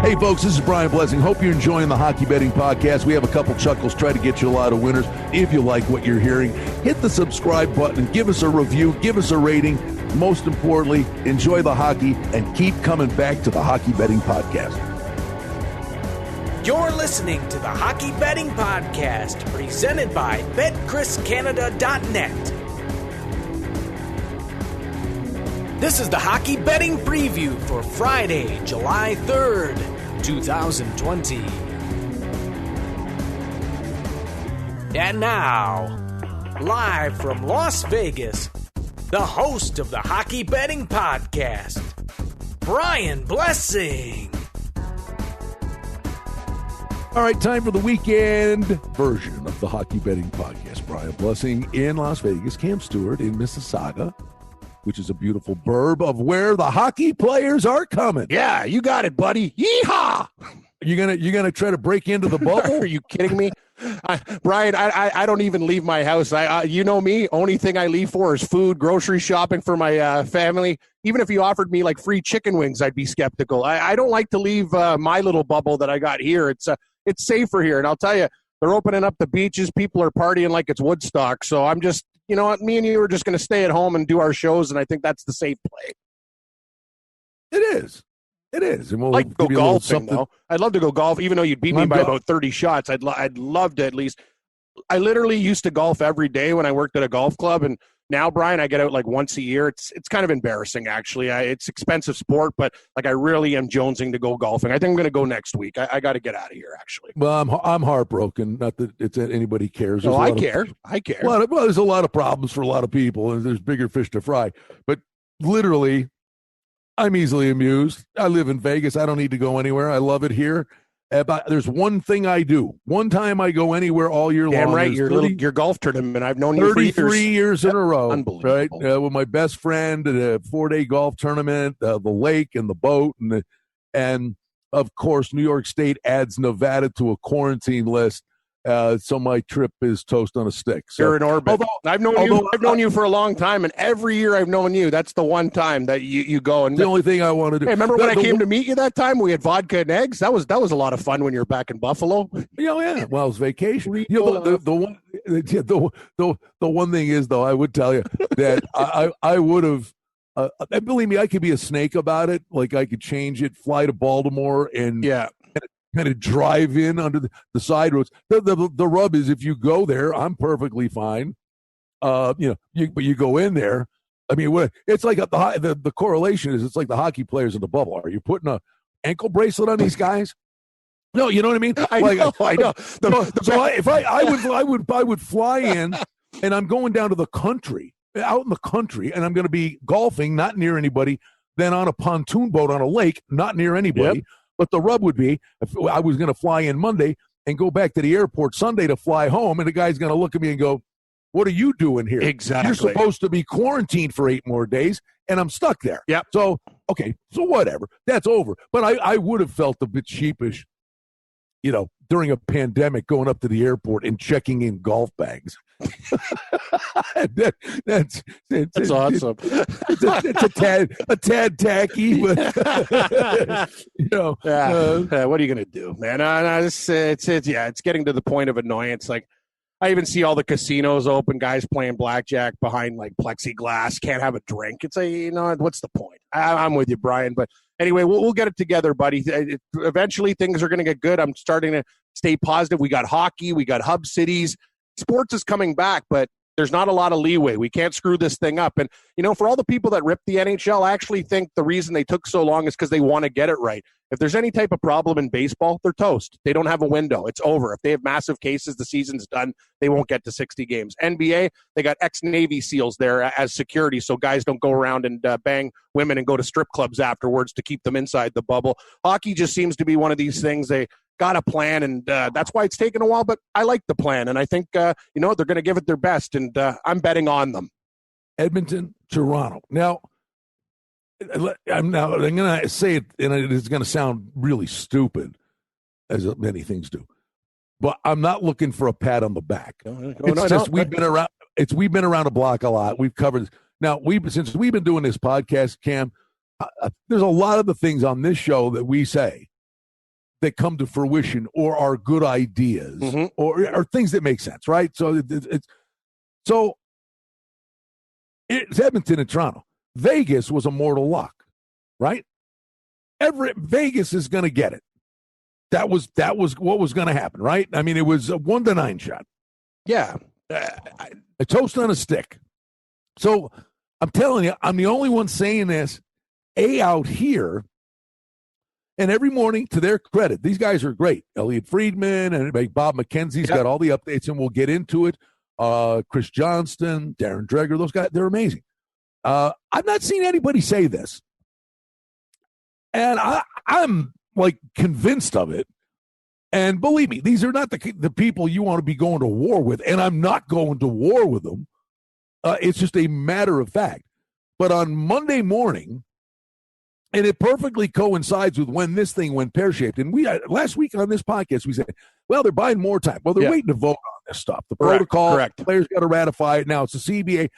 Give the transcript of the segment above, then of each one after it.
Hey, folks, this is Brian Blessing. Hope you're enjoying the Hockey Betting Podcast. We have a couple chuckles, try to get you a lot of winners. If you like what you're hearing, hit the subscribe button, give us a review, give us a rating. Most importantly, enjoy the hockey and keep coming back to the Hockey Betting Podcast. You're listening to the Hockey Betting Podcast, presented by BetCrisCanada.net. This is the Hockey Betting Preview for Friday, July 3rd, 2020. And now, live from Las Vegas, the host of the Hockey Betting Podcast, Brian Blessing. All right, time for the weekend version of the Hockey Betting Podcast. Brian Blessing in Las Vegas, Cam Stewart in Mississauga, which is a beautiful burb of where the hockey players are coming. Yeah, you got it, buddy. Yeehaw! You're gonna try to break into the bubble? Are you kidding me? Brian, I don't even leave my house. You know me, only thing I leave for is food, grocery shopping for my family. Even if you offered me like free chicken wings, I'd be skeptical. I don't like to leave my little bubble that I got here. It's safer here. And I'll tell you, they're opening up the beaches. People are partying like it's Woodstock. So I'm just, you know what, me and you are just going to stay at home and do our shows, and I think that's the safe play. It is. And we'll like to go golfing, though. I'd love to go golf, even though you'd beat me by about 30 shots. I'd love to at least. I literally used to golf every day when I worked at a golf club, and now, Brian, I get out like once a year. It's kind of embarrassing, actually. It's expensive sport, but like I really am jonesing to go golfing. I think I'm going to go next week. I got to get out of here, actually. Well, I'm heartbroken. Not that anybody cares. No, I care. There's a lot of problems for a lot of people, and there's bigger fish to fry. But literally, I'm easily amused. I live in Vegas. I don't need to go anywhere. I love it here. There's one thing I do. One time I go anywhere all year long. Damn right, your golf tournament. I've known you for 33 years in a row. Unbelievable. Right? With my best friend at a 4-day golf tournament, the lake and the boat, and of course, New York State adds Nevada to a quarantine list. So my trip is toast on a stick. So, you're in orbit. I've known you for a long time, and every year I've known you. That's the one time that you go. And the only thing I want to do. Hey, remember when I came to meet you that time? We had vodka and eggs. That was a lot of fun when you were back in Buffalo. Yeah. Well, it was vacation. The one thing is, though, I would tell you that I would have. Believe me, I could be a snake about it. Like I could change it, fly to Baltimore, and kind of drive in under the side roads. The rub is if you go there, I'm perfectly fine. But you go in there. I mean, it's like the correlation is it's like the hockey players in the bubble. Are you putting a ankle bracelet on these guys? No, you know what I mean. I know. I would fly in, and I'm going down to the country, out in the country, and I'm going to be golfing, not near anybody. Then on a pontoon boat on a lake, not near anybody. Yep. But the rub would be if I was going to fly in Monday and go back to the airport Sunday to fly home, and the guy's going to look at me and go, "What are you doing here? Exactly. You're supposed to be quarantined for 8 more days, and I'm stuck there." Yeah. So, okay, so whatever. That's over. But I would have felt a bit sheepish, during a pandemic going up to the airport and checking in golf bags. That's awesome. It's a tad tacky, but what are you gonna do, man? It's getting to the point of annoyance. Like I even see all the casinos open, guys playing blackjack behind like plexiglass, can't have a drink. It's what's the point? I'm with you, Brian, but anyway, we'll get it together, buddy. Eventually, things are going to get good. I'm starting to stay positive. We got hockey. We got hub cities. Sports is coming back, but there's not a lot of leeway. We can't screw this thing up. And, for all the people that rip the NHL, I actually think the reason they took so long is because they want to get it right. If there's any type of problem in baseball, they're toast. They don't have a window. It's over. If they have massive cases, the season's done. They won't get to 60 games. NBA, they got ex-Navy SEALs there as security so guys don't go around and bang women and go to strip clubs afterwards to keep them inside the bubble. Hockey just seems to be one of these things. They got a plan, and that's why it's taken a while, but I like the plan, and I think, they're going to give it their best, and I'm betting on them. Edmonton, Toronto. Now, I'm going to say it, and it's going to sound really stupid, as many things do, but I'm not looking for a pat on the back. We've been around. We've been around the block a lot. We've covered. Now, since we've been doing this podcast, Cam, there's a lot of the things on this show that we say that come to fruition or are good ideas or things that make sense, right? So it's Edmonton and Toronto. Vegas was a mortal lock, right? Vegas is going to get it. That was what was going to happen, right? I mean, it was a 1-9 shot. Yeah. A toast on a stick. So I'm telling you, I'm the only one saying this out here. And every morning, to their credit, these guys are great. Elliot Friedman and Bob McKenzie's got all the updates, and we'll get into it. Chris Johnston, Darren Dreger, those guys, they're amazing. I've not seen anybody say this. And I'm like convinced of it. And believe me, these are not the people you want to be going to war with. And I'm not going to war with them. It's just a matter of fact. But on Monday morning, and it perfectly coincides with when this thing went pear-shaped. And we last week on this podcast, we said, well, they're buying more time. Well, they're waiting to vote on this stuff. The protocol, players got to ratify it. Now it's the CBA.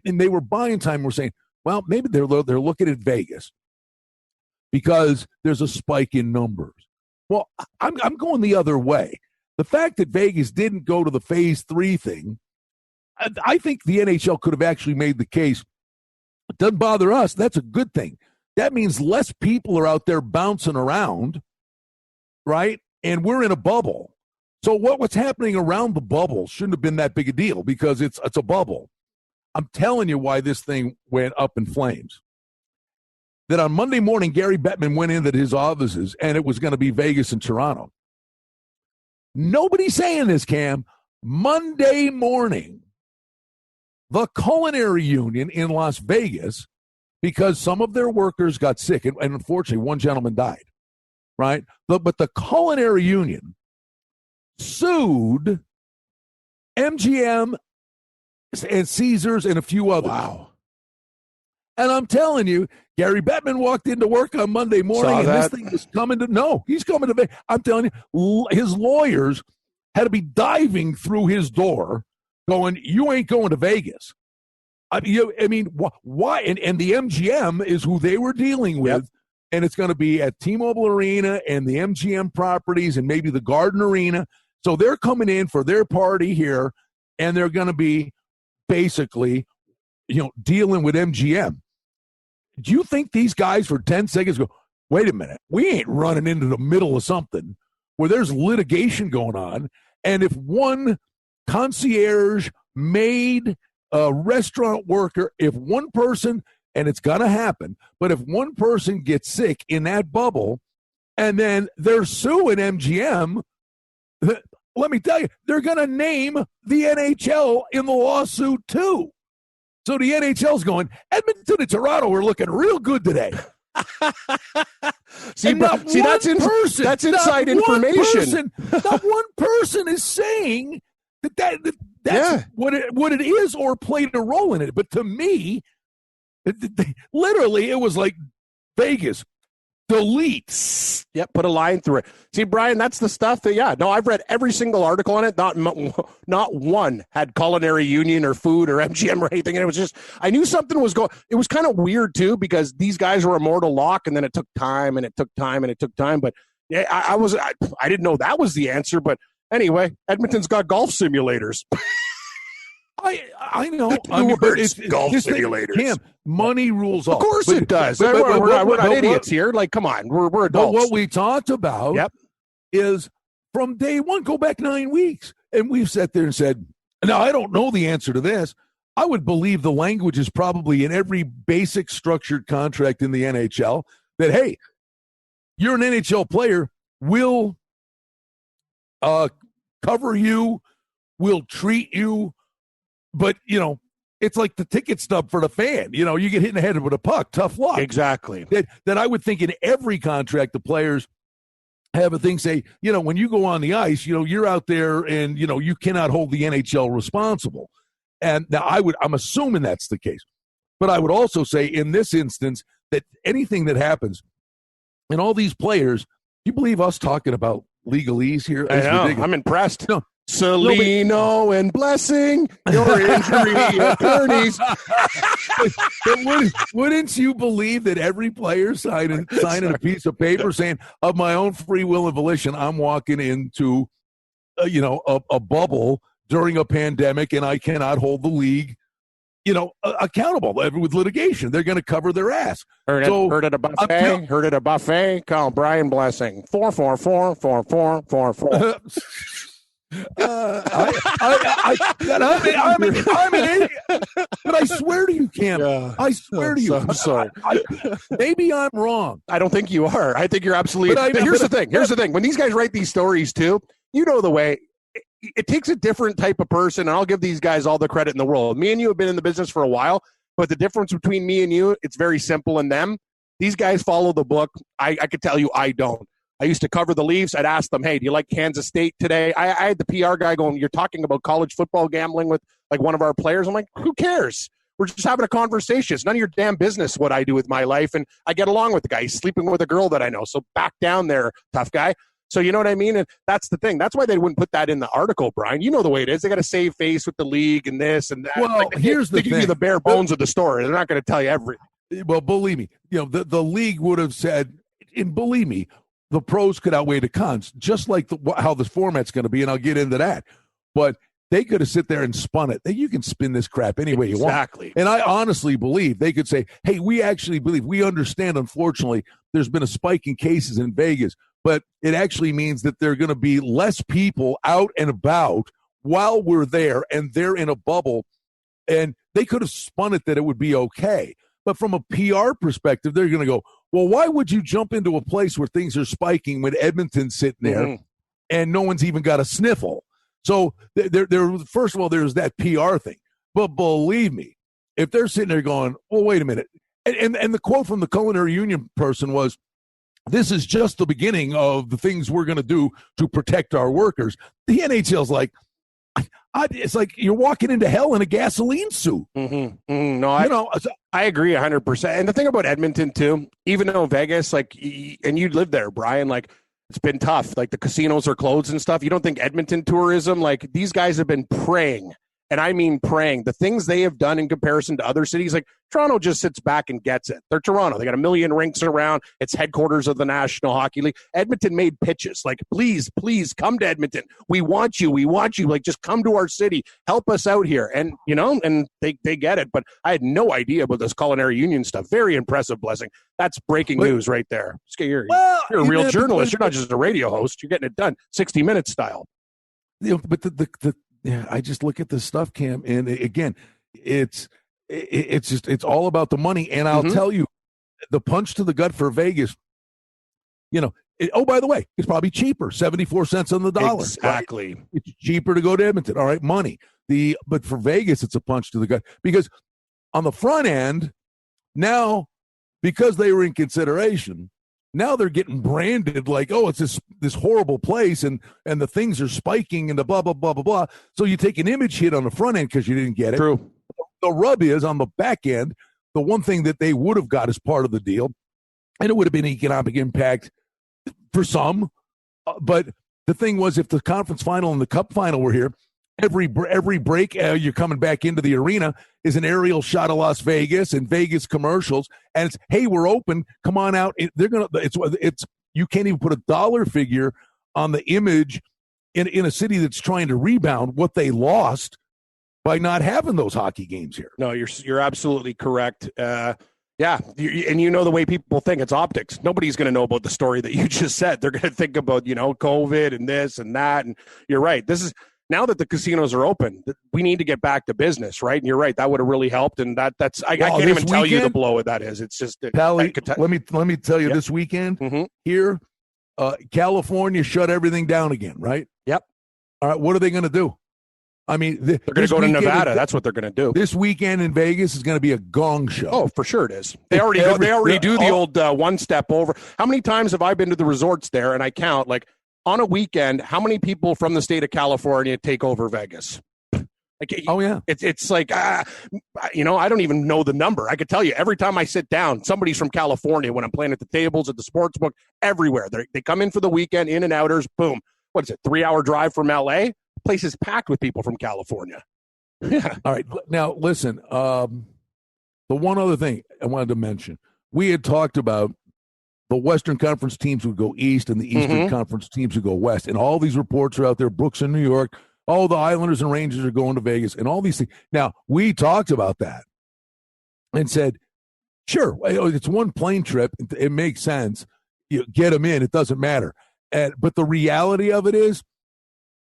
And they were buying time. We're saying, well, maybe they're looking at Vegas because there's a spike in numbers. Well, I'm going the other way. The fact that Vegas didn't go to the Phase 3 thing, I think the NHL could have actually made the case. It doesn't bother us. That's a good thing. That means less people are out there bouncing around, right? And we're in a bubble. So what's happening around the bubble shouldn't have been that big a deal because it's a bubble. I'm telling you why this thing went up in flames. That on Monday morning, Gary Bettman went into his offices, and it was going to be Vegas and Toronto. Nobody's saying this, Cam. Monday morning, the Culinary Union in Las Vegas, because some of their workers got sick, and unfortunately, one gentleman died, right? But the Culinary Union sued MGM and Caesars and a few others. Wow. And I'm telling you, Gary Bettman walked into work on Monday morning, and this thing is coming to, he's coming to Vegas. I'm telling you, his lawyers had to be diving through his door going, you ain't going to Vegas. I mean, why? And the MGM is who they were dealing with, and it's going to be at T-Mobile Arena and the MGM properties and maybe the Garden Arena. So they're coming in for their party here, and they're going to be basically, dealing with MGM. Do you think these guys for 10 seconds go, wait a minute, we ain't running into the middle of something where there's litigation going on, and if one concierge, maid, restaurant worker, if one person, and it's going to happen, but if one person gets sick in that bubble and then they're suing MGM, let me tell you, they're going to name the NHL in the lawsuit too. So the NHL's going, Edmonton and Toronto are looking real good today. See, that's inside information. Not one person is saying that's what it is or played a role in it. But to me, literally, it was like Vegas, delete. Yep, put a line through it. See, Brian, that's the stuff that, I've read every single article on it. Not one had Culinary Union or food or MGM or anything. And it was just, I knew something was going. It was kind of weird, too, because these guys were a mortal lock, and then it took time, and it took time, and it took time. But yeah, I didn't know that was the answer. But anyway, Edmonton's got golf simulators. I know. It's golf simulators. Cam, money rules all. Of course it does. We're not idiots here. Like, come on. We're adults. But what we talked about is from day one, go back 9 weeks. And we've sat there and said, now, I don't know the answer to this. I would believe the language is probably in every basic structured contract in the NHL that, hey, you're an NHL player, we'll cover you, we'll treat you. But, it's like the ticket stub for the fan. You get hit in the head with a puck. Tough luck. Exactly. That I would think in every contract the players have a thing say, when you go on the ice, you're out there and, you cannot hold the NHL responsible. And now I'm assuming that's the case. But I would also say in this instance that anything that happens and all these players, you believe us talking about legalese here? I know. I'm impressed. No. Salino and Blessing, your injury attorneys. But wouldn't you believe that every player signing a piece of paper saying, of my own free will and volition, I'm walking into, a bubble during a pandemic, and I cannot hold the league, accountable with litigation. They're going to cover their ass. Heard at a buffet. Heard at a buffet. Call Brian Blessing 444-4444. I'm an idiot, but I swear to you, Cam. Yeah. I swear to you. I'm sorry. Maybe I'm wrong. I don't think you are. I think you're absolutely. Here's the thing. Here's the thing. When these guys write these stories too, the way. It takes a different type of person, and I'll give these guys all the credit in the world. Me and you have been in the business for a while, but the difference between me and you, it's very simple in them. These guys follow the book. I could tell you I don't. I used to cover the Leafs. I'd ask them, hey, do you like Kansas State today? I had the PR guy going, you're talking about college football gambling with like one of our players. I'm like, who cares? We're just having a conversation. It's none of your damn business what I do with my life, and I get along with the guy. He's sleeping with a girl that I know, so back down there, tough guy. So you know what I mean? And that's the thing. That's why they wouldn't put that in the article, Brian. You know the way it is. They got to save face with the league and this and that. Well, here's the thing. They give you the bare bones of the story. They're not going to tell you everything. Well, believe me, the league would have said, and believe me, the pros could outweigh the cons, just like how this format's going to be, and I'll get into that. But they could have sit there and spun it. You can spin this crap any way you want. Exactly. And I honestly believe they could say, hey, we understand, unfortunately, there's been a spike in cases in Vegas, but it actually means that there are going to be less people out and about while we're there, and they're in a bubble. And they could have spun it that it would be okay. But from a PR perspective, they're going to go, well, why would you jump into a place where things are spiking when Edmonton's sitting there and no one's even got a sniffle? So first of all, there's that PR thing. But believe me, if they're sitting there going, well, wait a minute. And the quote from the culinary union person was, this is just the beginning of the things we're going to do to protect our workers. The NHL's like, it's like you're walking into hell in a gasoline suit. No, I agree 100%. And the thing about Edmonton too, even though Vegas, and you live there, Brian, it's been tough. Like the casinos are closed and stuff. You don't think Edmonton tourism, these guys have been praying. And I mean praying. The things they have done in comparison to other cities, like Toronto just sits back and gets it. They're Toronto. They got 1 million rinks around. It's headquarters of the National Hockey League. Edmonton made pitches please come to Edmonton. We want you. Just come to our city. Help us out here. And, and they get it. But I had no idea about this culinary union stuff. Very impressive, Blessing. That's breaking news right there. You're a real journalist. You're not just a radio host. You're getting it done 60 Minutes style. But yeah, I just look at this stuff, Cam, and again, it's all about the money. And I'll tell you, the punch to the gut for Vegas, by the way, it's probably cheaper, 74 cents on the dollar. Exactly. Right? It's cheaper to go to Edmonton. All right, money. But for Vegas, it's a punch to the gut because on the front end, now, because they were in consideration, now they're getting branded like, oh, it's this horrible place, and the things are spiking and the blah, blah, blah, blah, blah. So you take an image hit on the front end because you didn't get it. True. The rub is on the back end, the one thing that they would have got as part of the deal, and it would have been economic impact for some. But the thing was, if the conference final and the cup final were here, every break you're coming back into the arena is an aerial shot of Las Vegas and Vegas commercials, and it's, hey, we're open, come on out. It's you can't even put a dollar figure on the image in a city that's trying to rebound what they lost by not having those hockey games here. No, you're absolutely correct. Yeah, and the way people think, it's optics. Nobody's going to know about the story that you just said. They're going to think about COVID and this and that. And you're right. This is. Now that the casinos are open, we need to get back to business, right? And you're right, that would have really helped. And I can't even tell you the blow that is. It's just Pally, let me tell you, this weekend here, California shut everything down again, right? Yep. All right, what are they going to do? I mean, they're going to go to Nevada. That's what they're going to do. This weekend in Vegas is going to be a gong show. Oh, for sure it is. They already do the old one step over. How many times have I been to the resorts there? And I count on a weekend, how many people from the state of California take over Vegas? Oh, yeah. It's like, I don't even know the number. I could tell you every time I sit down, somebody's from California when I'm playing at the tables, at the sports book, everywhere. They come in for the weekend, in and outers, boom. What is it, 3-hour drive from L.A.? place is packed with people from California. Yeah. All right. Now, listen, the one other thing I wanted to mention, we had talked about the Western Conference teams would go east and the Eastern Conference teams would go west. And all these reports are out there. Brooks in New York. Oh, the Islanders and Rangers are going to Vegas and all these things. Now, we talked about that and said, sure, it's one plane trip. It makes sense. You get them in. It doesn't matter. But the reality of it is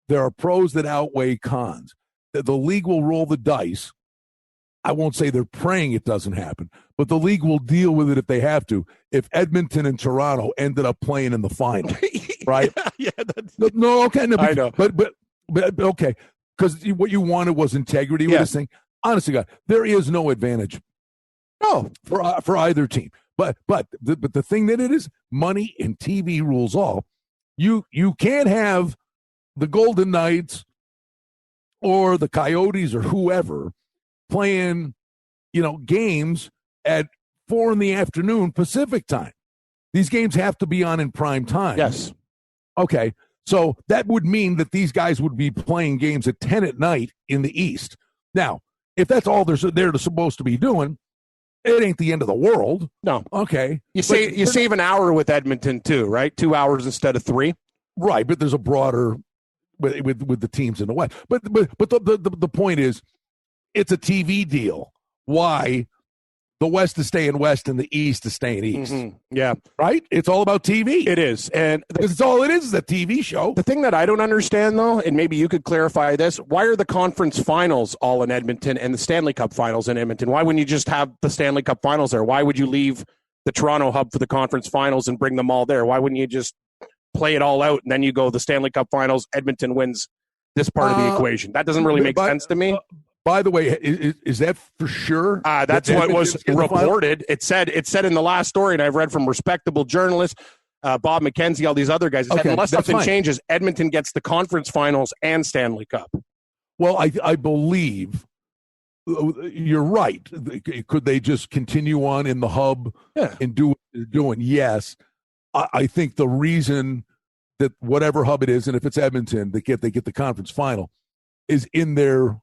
there are pros that outweigh cons. The league will roll the dice. I won't say they're praying it doesn't happen, but the league will deal with it if they have to. If Edmonton and Toronto ended up playing in the final, right? Yeah. No, okay. No, I know. But okay. Because what you wanted was integrity with this thing. Honestly, God, there is no advantage. No, for either team. But the thing that it is, money and TV rules all. You can't have the Golden Knights or the Coyotes or whoever playing, games at 4 p.m. Pacific time. These games have to be on in prime time. Yes. Okay. So that would mean that these guys would be playing games at 10 at night in the East. Now, if that's all they're supposed to be doing, it ain't the end of the world. No. Okay. You save an hour with Edmonton too, right? 2 hours instead of 3. Right, but there's a broader with the teams in the West. But the point is, it's a TV deal. Why the West is staying West and the East is staying East? Yeah, right. It's all about TV. It is, and because it's all it is a TV show. The thing that I don't understand, though, and maybe you could clarify this: why are the conference finals all in Edmonton and the Stanley Cup finals in Edmonton? Why wouldn't you just have the Stanley Cup finals there? Why would you leave the Toronto hub for the conference finals and bring them all there? Why wouldn't you just play it all out and then you go the Stanley Cup finals? Edmonton wins this part of the equation. That doesn't really make sense to me. By the way, is that for sure? That's what was reported. It said in the last story, and I've read from respectable journalists, Bob McKenzie, all these other guys, it said unless something changes, Edmonton gets the conference finals and Stanley Cup. Well, I believe you're right. Could they just continue on in the hub and do what they're doing? Yes. I think the reason that whatever hub it is, and if it's Edmonton, they get the conference final, is in their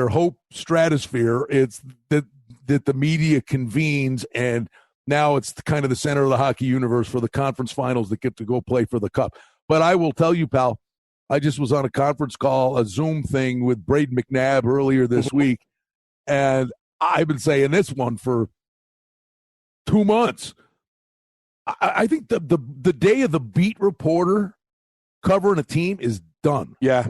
hope stratosphere. It's that the media convenes, and now it's kind of the center of the hockey universe for the conference finals that get to go play for the cup. But I will tell you, pal, I just was on a conference call, a Zoom thing with Braden McNabb earlier this week, and I've been saying this one for 2 months. I think the day of the beat reporter covering a team is done. Yeah.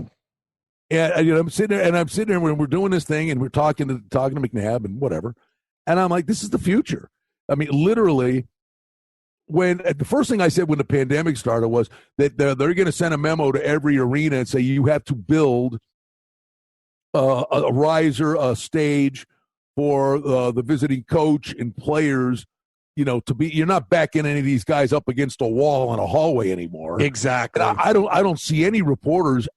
And I'm sitting there when we're doing this thing and we're talking to McNabb and whatever. And I'm like, this is the future. I mean, literally, when the first thing I said when the pandemic started was that they're going to send a memo to every arena and say you have to build a riser, a stage for the visiting coach and players. To be, you're not backing any of these guys up against a wall in a hallway anymore. Exactly. And I don't see any reporters.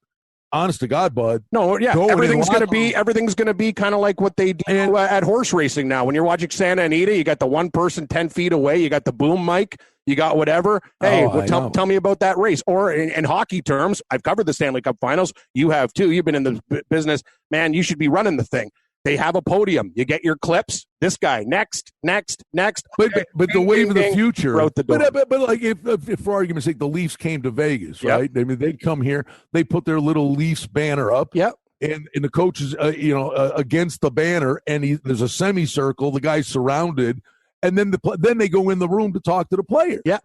Honest to God, bud. No, yeah, everything's going to be kind of like what they do at horse racing now. When you're watching Santa Anita, you got the one person 10 feet away, you got the boom mic, you got whatever. Hey, tell me about that race. Or in hockey terms, I've covered the Stanley Cup Finals. You have too. You've been in the business, man. You should be running the thing. They have a podium. You get your clips. This guy next. But the wave of the future. Out the door. But like if for argument's sake, the Leafs came to Vegas, right? I mean, they'd come here. They put their little Leafs banner up. Yep. And the coach is against the banner, and there's a semicircle. The guy's surrounded, and then they go in the room to talk to the player. Yeah.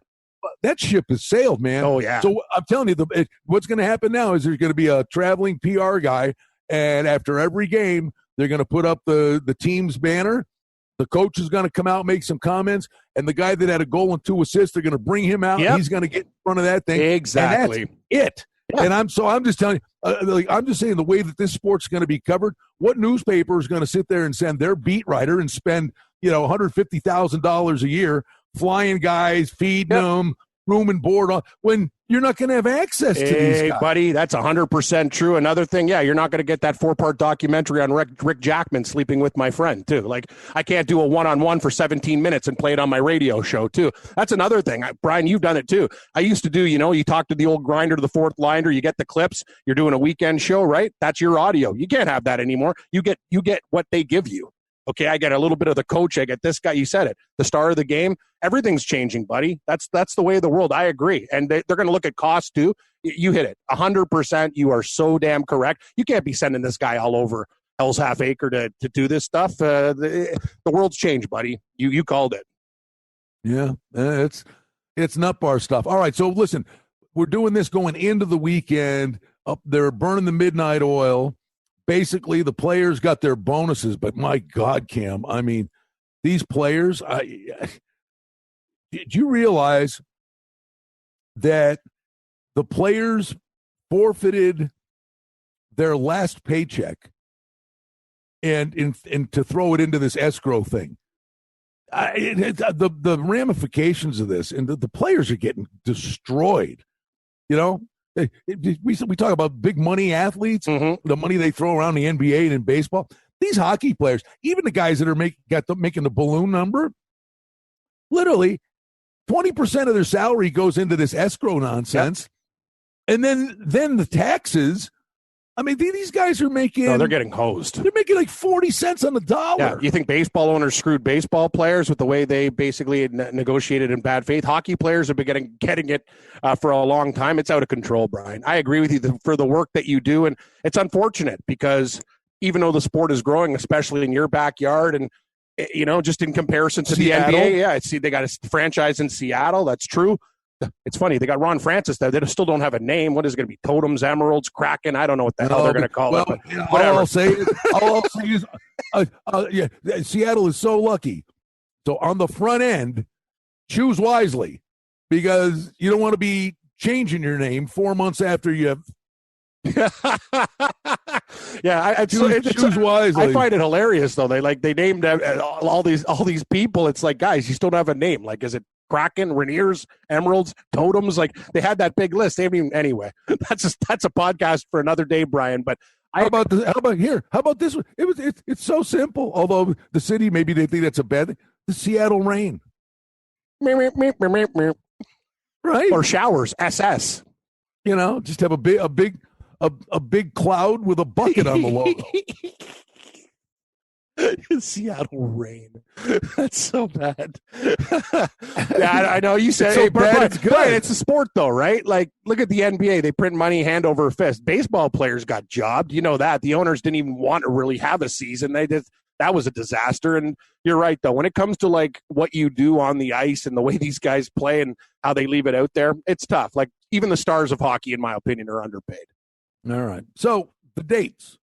That ship has sailed, man. Oh yeah. So I'm telling you, what's going to happen now is there's going to be a traveling PR guy, and after every game, they're going to put up the team's banner. The coach is going to come out, make some comments, and the guy that had a goal and 2 assists, they're going to bring him out. And he's going to get in front of that thing. Exactly. And that's it. Yeah. And I'm just telling you, I'm just saying the way that this sport's going to be covered. What newspaper is going to sit there and send their beat writer and spend $150,000 a year flying guys, feeding them, room and board on, when you're not going to have access to these guys. Buddy, that's 100% true. Another thing, you're not going to get that 4-part documentary on Rick Jackman sleeping with my friend, too. Like, I can't do a one-on-one for 17 minutes and play it on my radio show, too. That's another thing. Brian, you've done it, too. I used to do, you talk to the old grinder to the fourth liner, you get the clips, you're doing a weekend show, right? That's your audio. You can't have that anymore. You get what they give you. Okay, I get a little bit of the coach. I get this guy. You said it. The star of the game. Everything's changing, buddy. That's the way of the world. I agree. And they're going to look at cost, too. You hit it. 100%. You are so damn correct. You can't be sending this guy all over Hell's Half Acre to do this stuff. The world's changed, buddy. You called it. Yeah, it's nut bar stuff. All right, so listen, we're doing this going into the weekend. They're burning the midnight oil. Basically, the players got their bonuses, but my God, Cam, I mean, these players, did you realize that the players forfeited their last paycheck and to throw it into this escrow thing? The ramifications of this, and the players are getting destroyed, We talk about big money athletes, the money they throw around the NBA and in baseball. These hockey players, even the guys that are making the balloon number, literally 20% of their salary goes into this escrow nonsense. Yep. And then the taxes. I mean, these guys are making... No, they're getting hosed. They're making like 40 cents on the dollar. Yeah, you think baseball owners screwed baseball players with the way they basically negotiated in bad faith? Hockey players have been getting it for a long time. It's out of control, Brian. I agree with you for the work that you do, and it's unfortunate because even though the sport is growing, especially in your backyard, and just in comparison to Seattle. The NBA, they got a franchise in Seattle. That's true. It's funny. They got Ron Francis there. They still don't have a name. What is it going to be? Totems, Emeralds, Kraken? I don't know what the hell they're going to call it. All I'll say is, Seattle is so lucky. So on the front end, choose wisely because you don't want to be changing your name 4 months after you have. Choose wisely. I find it hilarious though. They named all these people. It's like, guys, you still don't have a name. Like, is it Kraken, Rainiers, Emeralds, Totems? Like, they had that big list. They haven't even, anyway. That's a podcast for another day, Brian. But how about this one? It's so simple. Although the city, maybe they think that's a bad thing. The Seattle Rain, right? Or showers, SS. Just have a big cloud with a bucket on the logo. Seattle Rain. That's so bad. I know you said so bad, it's good. But it's a sport though, right? Like, look at the NBA. They print money hand over fist. Baseball players got jobbed. You know that. The owners didn't even want to really have a season. That was a disaster. And you're right, though. When it comes to, like, what you do on the ice and the way these guys play and how they leave it out there, it's tough. Like, even the stars of hockey, in my opinion, are underpaid. All right. So, the dates.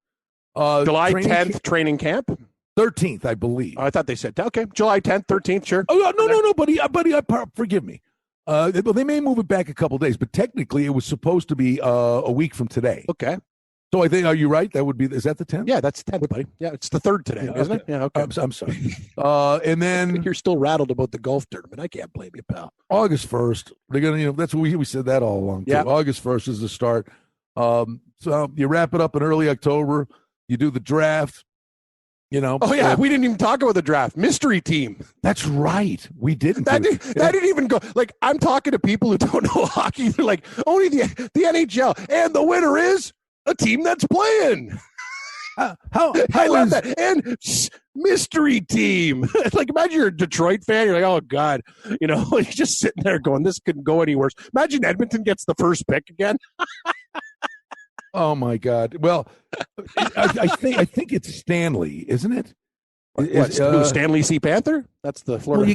July 10th, training camp. 13th, I believe. I thought they said, okay, July 10th, 13th, sure. Oh, no, buddy, forgive me. Well, they may move it back a couple days, but technically it was supposed to be a week from today. Okay. So I think, are you right? That would be, is that the 10th? Yeah, that's 10th, buddy. Yeah, it's the 3rd today, isn't it? Yeah, okay. I'm sorry. And then you're still rattled about the golf tournament. I can't blame you, pal. August 1st. They're gonna, that's what we said that all along. Yeah. August 1st is the start. So you wrap it up in early October. You do the draft. Oh yeah, we didn't even talk about the draft. Mystery team. That's right. We didn't. That didn't even go. Like, I'm talking to people who don't know hockey. They're like, only the NHL, and the winner is a team that's playing. I love that. And mystery team. Like, imagine you're a Detroit fan. You're like, oh God, you're just sitting there going, this couldn't go any worse. Imagine Edmonton gets the first pick again. Oh my God! Well, I think it's Stanley, isn't it? Stanley C. Panther? That's the Florida. Well, you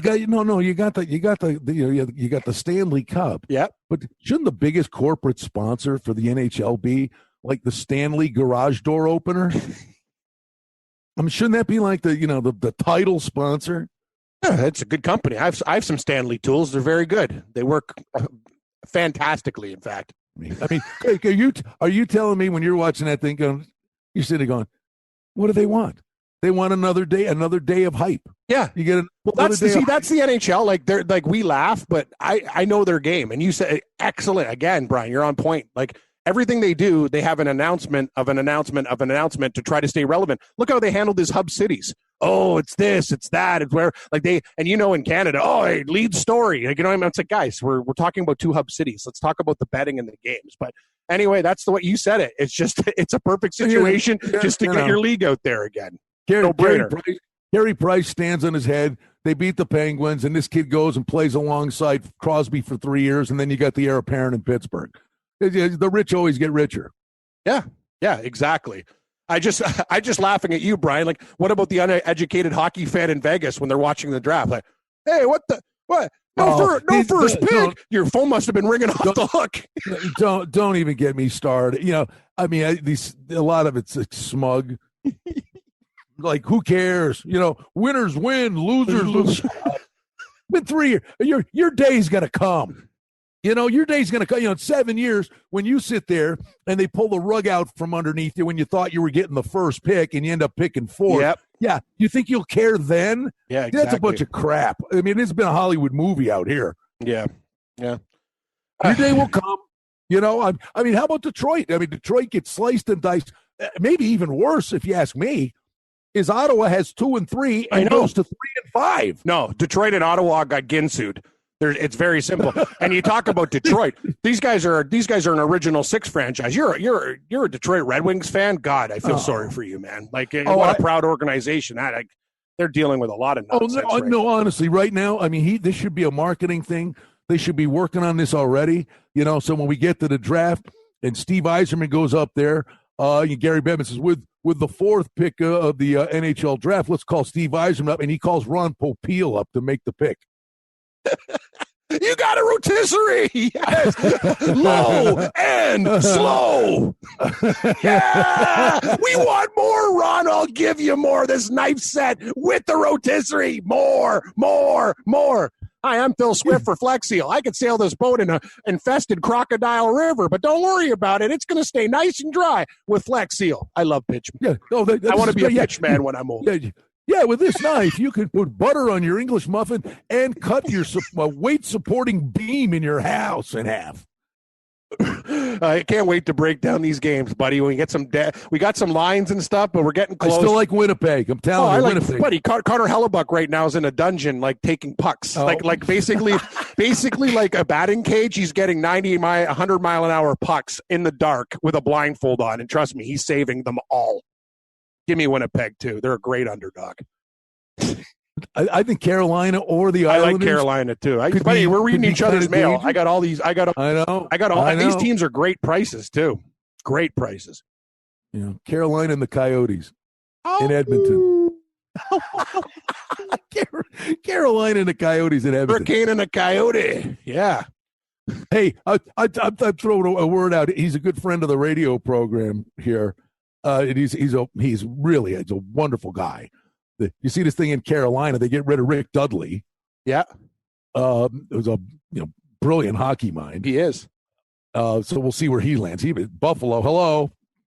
got the Stanley Cup. Yeah. But shouldn't the biggest corporate sponsor for the NHL be like the Stanley garage door opener? I mean, shouldn't that be like the title sponsor? Yeah, it's a good company. I have some Stanley tools. They're very good. They work fantastically, in fact. I mean, are you telling me when you're watching that thing, you're sitting going, what do they want? They want another day of hype. Yeah, you get that's the NHL. Like they're like we laugh, but I know their game. And you said excellent again, Brian. You're on point. Like everything they do, they have an announcement of an announcement of an announcement to try to stay relevant. Look how they handled his hub cities. Oh, it's this, it's that, it's where like they and in Canada. Oh, hey, lead story. Like, you know what I mean? It's like, guys, we're talking about 2 hub cities. Let's talk about the betting and the games. But anyway, that's the way you said it. It's just it's a perfect situation just to get your league out there again. Gary Price stands on his head. They beat the Penguins, and this kid goes and plays alongside Crosby for 3 years, and then you got the heir apparent in Pittsburgh. The rich always get richer. Yeah, exactly. I just laughing at you, Brian. Like, what about the uneducated hockey fan in Vegas when they're watching the draft? Like, hey, what? No first pick. Your phone must have been ringing off the hook. Don't even get me started. I mean, a lot of it's like smug. Like, who cares? Winners win, losers lose. Been 3 years. Your day's gonna come. Your day's gonna come. In 7 years, when you sit there and they pull the rug out from underneath you when you thought you were getting the first pick and you end up picking 4th. Yep. Yeah, you think you'll care then? Yeah, exactly. That's a bunch of crap. I mean, it's been a Hollywood movie out here. Yeah. Your day will come. I mean, how about Detroit? I mean, Detroit gets sliced and diced. Maybe even worse, if you ask me, is Ottawa has 2 and 3 and goes to 3 and 5. No, Detroit and Ottawa got ginsued. It's very simple. And you talk about Detroit. These guys are an original 6 franchise. You're a Detroit Red Wings fan. God, I feel sorry for you, man. Like, what a proud organization. They're dealing with a lot of nonsense. No, honestly, right now, I mean, this should be a marketing thing. They should be working on this already. So when we get to the draft and Steve Yzerman goes up there, Gary Bettman says, with the 4th pick of the NHL draft, let's call Steve Yzerman up, and he calls Ron Popeil up to make the pick. You got a rotisserie. Yes. Low and slow. Yeah. We want more, Ron. I'll give you more. This knife set with the rotisserie. More. Hi, I'm Phil Swift for Flex Seal. I could sail this boat in an infested crocodile river, but don't worry about it. It's going to stay nice and dry with Flex Seal. I love pitch. Yeah. I want to be a pitch man when I'm old. Yeah, with this knife, you can put butter on your English muffin and cut your weight-supporting beam in your house in half. I can't wait to break down these games, buddy. We got some lines and stuff, but we're getting close. I still like Winnipeg. I'm telling you, Winnipeg. Buddy, Carter Hellebuck right now is in a dungeon, like taking pucks, like basically like a batting cage. He's getting 100 mile an hour pucks in the dark with a blindfold on, and trust me, he's saving them all. Give me Winnipeg too. They're a great underdog. I think Carolina or the Islanders. I like Carolina too. We're reading each other's mail. I got all these. I know. These teams are great prices too. Great prices. Carolina and the Coyotes in Edmonton. Carolina and the Coyotes in Edmonton. Hurricane and a Coyote. Yeah. Hey, I'm throwing a word out. He's a good friend of the radio program here. He's a wonderful guy. You see this thing in Carolina, they get rid of Rick Dudley. Yeah. It was a brilliant hockey mind. He is. So we'll see where he lands. Buffalo, hello.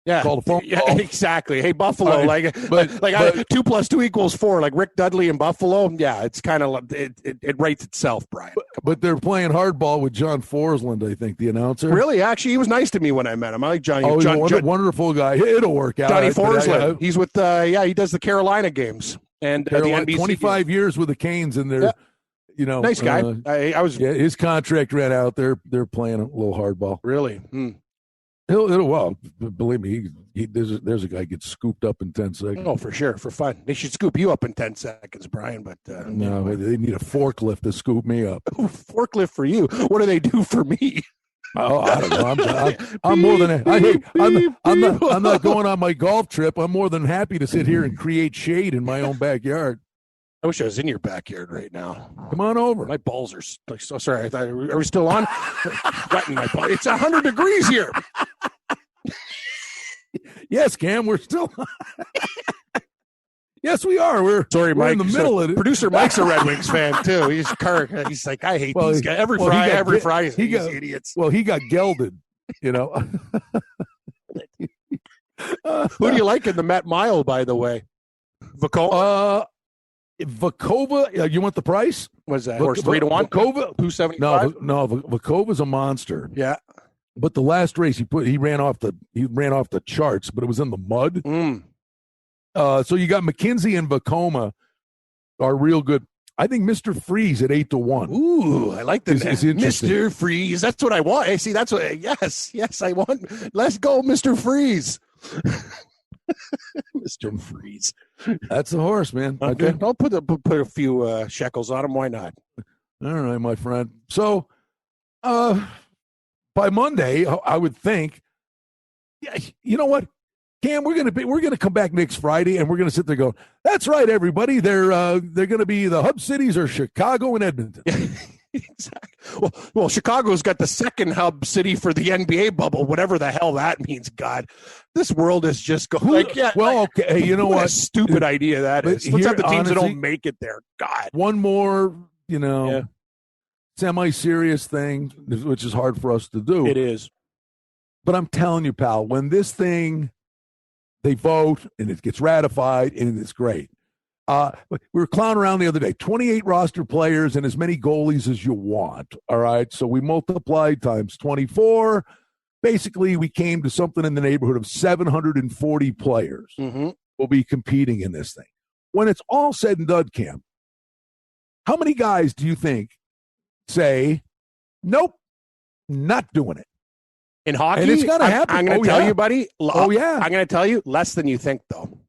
Yeah. Call the phone. Yeah, exactly. Hey, Buffalo, 2 + 2 = 4, like Rick Dudley in Buffalo. Yeah, it's kind of it rates itself, Brian. But they're playing hardball with John Forsland, I think, the announcer. Really? Actually, he was nice to me when I met him. I like Johnny. He's a wonderful guy. It'll work out. Johnny Forsland. He's with he does the Carolina games and Carolina, the NBC 25 years with the Canes, and they're nice guy. His contract ran out. They're playing a little hardball. Really? Well, believe me, there's a guy gets scooped up in 10 seconds. Oh, for sure, for fun. They should scoop you up in 10 seconds, Brian. But no, they need a forklift to scoop me up. Forklift for you? What do they do for me? Oh, I don't know. I'm more than I'm not going on my golf trip. I'm more than happy to sit here and create shade in my own backyard. I wish I was in your backyard right now. Come on over. My balls are so sorry. Are we still on? Wetting my balls. It's 100 degrees here. Yes, Cam, we're still. Yes, we are. We're Mike, in the middle of it. Producer Mike's a Red Wings fan too. He's like, I hate these guys. Every Friday, these idiots. Well, he got gelded. Who do you like in the Met Mile, by the way? Vacova? Vacova, you want the price? Was that horse 3-1? Vacova, 275? No, Vacova's a monster. Yeah. But the last race he ran off the charts, but it was in the mud. So you got McKinsey and Vacoma are real good. I think Mr. Freeze at 8-1. Ooh, I like this. Mr. Freeze. That's what I want. Hey, see, that's what. Yes, I want. Let's go, Mr. Freeze. Mr. Freeze. That's the horse, man. Okay, I'll put a few shekels on him. Why not? All right, my friend. So, by Monday, I would think. Yeah, you know what, Cam? We're gonna come back next Friday, and we're gonna sit there going, "That's right, everybody. They're gonna be the hub cities are Chicago and Edmonton." Exactly. Well, Chicago's got the second hub city for the NBA bubble, whatever the hell that means. God, this world is just going. Okay. Hey, you know what? A stupid idea that is. Let's have the teams that don't make it there. God. One more, semi-serious thing, which is hard for us to do. It is. But I'm telling you, pal, when this thing, they vote and it gets ratified and it's great. We were clowning around the other day, 28 roster players and as many goalies as you want. All right. So we multiplied times 24. Basically, we came to something in the neighborhood of 740 players will be competing in this thing. When it's all said and done, Cam, how many guys do you think say, nope, not doing it? In hockey, and it's going to happen. I'm going to tell you, buddy. Oh, yeah. I'm going to tell you less than you think, though.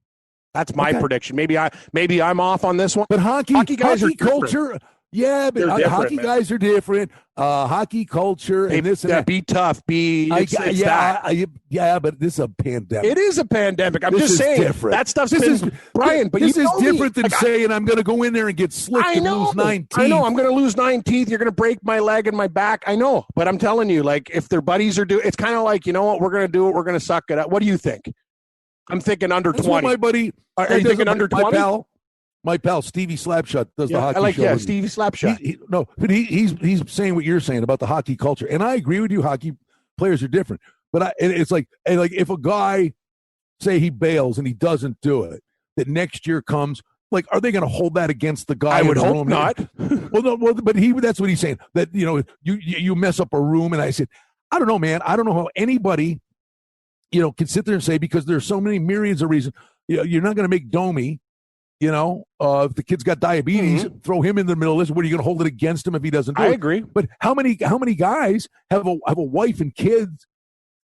That's my prediction. Maybe I'm off on this one. But hockey culture, yeah, but hockey guys are different. Hockey culture and this and that. Be tough. Yeah, but this is a pandemic. It is a pandemic. I'm just saying different. That stuff's Brian. But this is different than saying I'm going to go in there and get slicked and lose 9 teeth. I know. I'm going to lose 9 teeth. You're going to break my leg and my back. I know. But I'm telling you, like, if their buddies are doing, it's kind of like, you know what? We're going to do it. We're going to suck it up. What do you think? I'm thinking under 20. My buddy. Are you thinking under 20? My pal Stevie Slapshot does the hockey show. Yeah, Stevie Slapshot. But he's saying what you're saying about the hockey culture, and I agree with you. Hockey players are different, but it's like if a guy say he bails and he doesn't do it, that next year comes. Like, are they going to hold that against the guy? I would hope not. But that's what he's saying. That you mess up a room, and I said, I don't know, man. I don't know how anybody can sit there and say, because there's so many myriads of reasons. You're not going to make Domi. If the kid's got diabetes, throw him in the middle of this. What are you going to hold it against him if he doesn't do it? I agree. But how many guys have a wife and kids?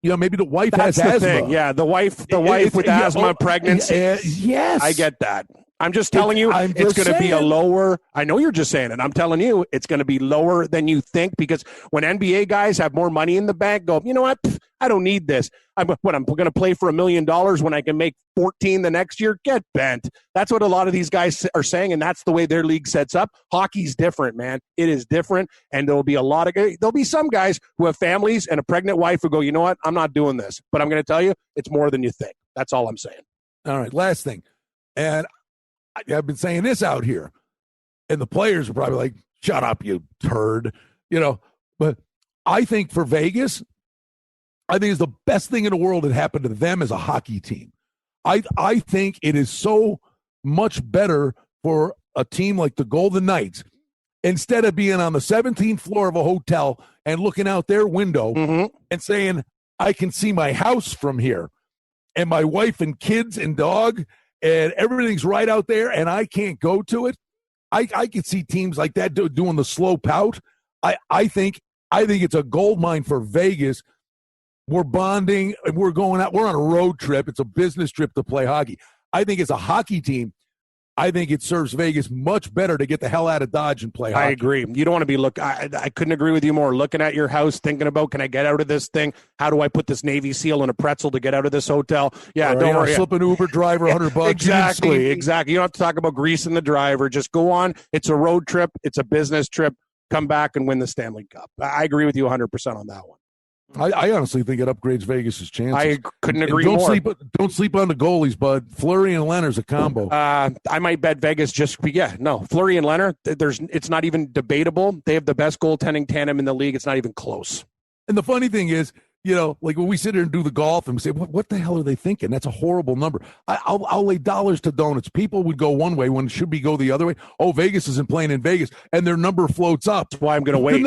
Maybe the wife has asthma. Thing. Yeah, the wife with asthma, pregnancy. Yes, I get that. I'm just telling you, it's going to be a lower. I know you're just saying it. I'm telling you, it's going to be lower than you think, because when NBA guys have more money in the bank, go, you know what? I don't need this. I'm going to play for $1 million when I can make 14 the next year. Get bent. That's what a lot of these guys are saying, and that's the way their league sets up. Hockey's different, man. It is different, and there'll be some guys who have families and a pregnant wife who go, you know what? I'm not doing this, but I'm going to tell you, it's more than you think. That's all I'm saying. All right, last thing, and I've been saying this out here, and the players are probably like, shut up, you turd. But I think for Vegas, I think it's the best thing in the world that happened to them as a hockey team. I think it is so much better for a team like the Golden Knights, instead of being on the 17th floor of a hotel and looking out their window and saying, I can see my house from here, and my wife and kids and dog, and everything's right out there, and I can't go to it. I could see teams like that doing the slow pout. I think it's a gold mine for Vegas. We're bonding, and we're going out. We're on a road trip. It's a business trip to play hockey. I think as a hockey team, I think it serves Vegas much better to get the hell out of Dodge and play hockey. I agree. You don't want to be I couldn't agree with you more. Looking at your house, thinking about, can I get out of this thing? How do I put this Navy SEAL in a pretzel to get out of this hotel? Yeah, don't worry. Slip an Uber driver $100. Exactly. You don't have to talk about greasing the driver. Just go on. It's a road trip. It's a business trip. Come back and win the Stanley Cup. I agree with you 100% on that one. I honestly think it upgrades Vegas's chances. I couldn't agree more. Don't sleep on the goalies, bud. Fleury and Leonard's a combo. I might bet Vegas Fleury and Leonard, it's not even debatable. They have the best goaltending tandem in the league. It's not even close. And the funny thing is, Like when we sit here and do the golf and we say, what the hell are they thinking? That's a horrible number. I'll lay dollars to donuts. People would go one way when it should be go the other way. Oh, Vegas isn't playing in Vegas, and their number floats up. That's why I'm going to wait.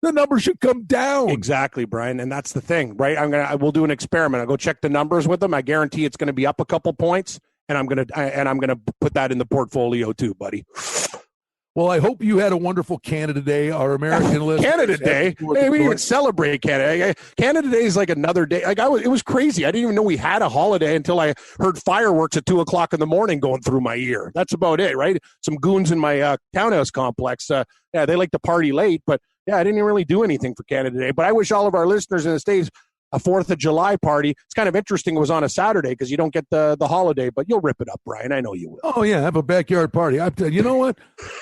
The number should come down. Exactly, Brian, and that's the thing, right? I will do an experiment. I'll go check the numbers with them. I guarantee it's going to be up a couple points, and I'm going to put that in the portfolio too, buddy. Well, I hope you had a wonderful Canada Day, our American listeners. Canada Day? Hey, we didn't even celebrate Canada. Canada Day is like another day. It was crazy. I didn't even know we had a holiday until I heard fireworks at 2:00 in the morning going through my ear. That's about it, right? Some goons in my townhouse complex. They like to party late, but I didn't even really do anything for Canada Day. But I wish all of our listeners in the States a 4th of July party. It's kind of interesting. It was on a Saturday because you don't get the holiday, but you'll rip it up, Brian. I know you will. Oh, yeah. Have a backyard party. You know what?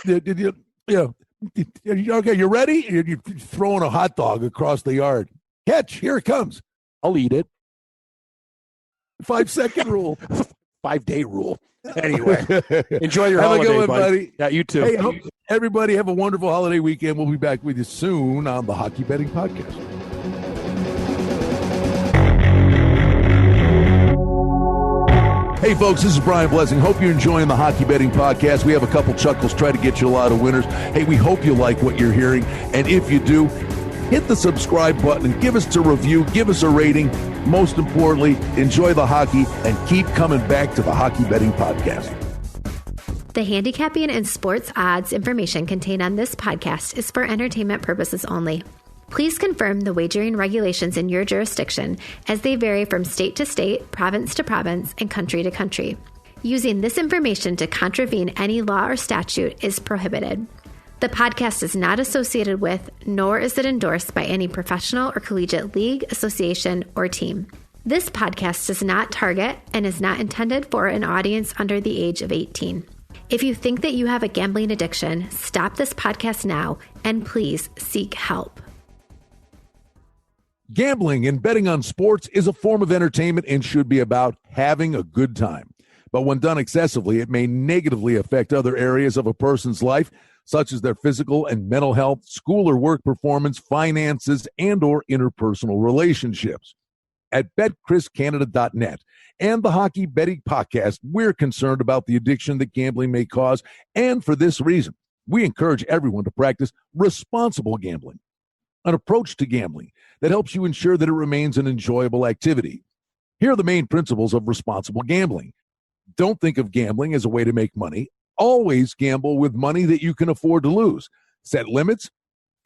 Okay, you ready? You're throwing a hot dog across the yard. Catch. Here it comes. I'll eat it. 5-second rule. 5-day rule. Anyway, enjoy your holiday, a good one, buddy. Yeah, you too. Hey, everybody have a wonderful holiday weekend. We'll be back with you soon on the Hockey Betting Podcast. Hey, folks, this is Brian Blessing. Hope you're enjoying the Hockey Betting Podcast. We have a couple chuckles, try to get you a lot of winners. Hey, we hope you like what you're hearing. And if you do, hit the subscribe button and give us a review, give us a rating. Most importantly, enjoy the hockey and keep coming back to the Hockey Betting Podcast. The handicapping and sports odds information contained on this podcast is for entertainment purposes only. Please confirm the wagering regulations in your jurisdiction as they vary from state to state, province to province, and country to country. Using this information to contravene any law or statute is prohibited. The podcast is not associated with, nor is it endorsed by any professional or collegiate league, association, or team. This podcast does not target and is not intended for an audience under the age of 18. If you think that you have a gambling addiction, stop this podcast now and please seek help. Gambling and betting on sports is a form of entertainment and should be about having a good time. But when done excessively, it may negatively affect other areas of a person's life, such as their physical and mental health, school or work performance, finances, and or interpersonal relationships. At BetCrisCanada.net and the Hockey Betting Podcast, we're concerned about the addiction that gambling may cause, and for this reason, we encourage everyone to practice responsible gambling, an approach to gambling that helps you ensure that it remains an enjoyable activity. Here are the main principles of responsible gambling. Don't think of gambling as a way to make money. Always gamble with money that you can afford to lose. Set limits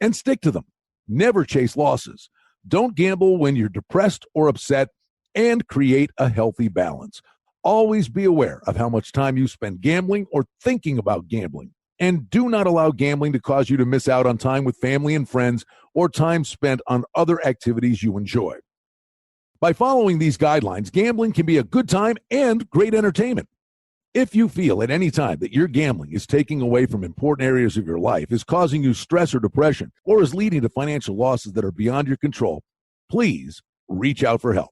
and stick to them. Never chase losses. Don't gamble when you're depressed or upset, and create a healthy balance. Always be aware of how much time you spend gambling or thinking about gambling. And do not allow gambling to cause you to miss out on time with family and friends or time spent on other activities you enjoy. By following these guidelines, gambling can be a good time and great entertainment. If you feel at any time that your gambling is taking away from important areas of your life, is causing you stress or depression, or is leading to financial losses that are beyond your control, please reach out for help.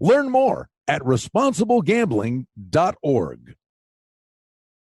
Learn more at responsiblegambling.org.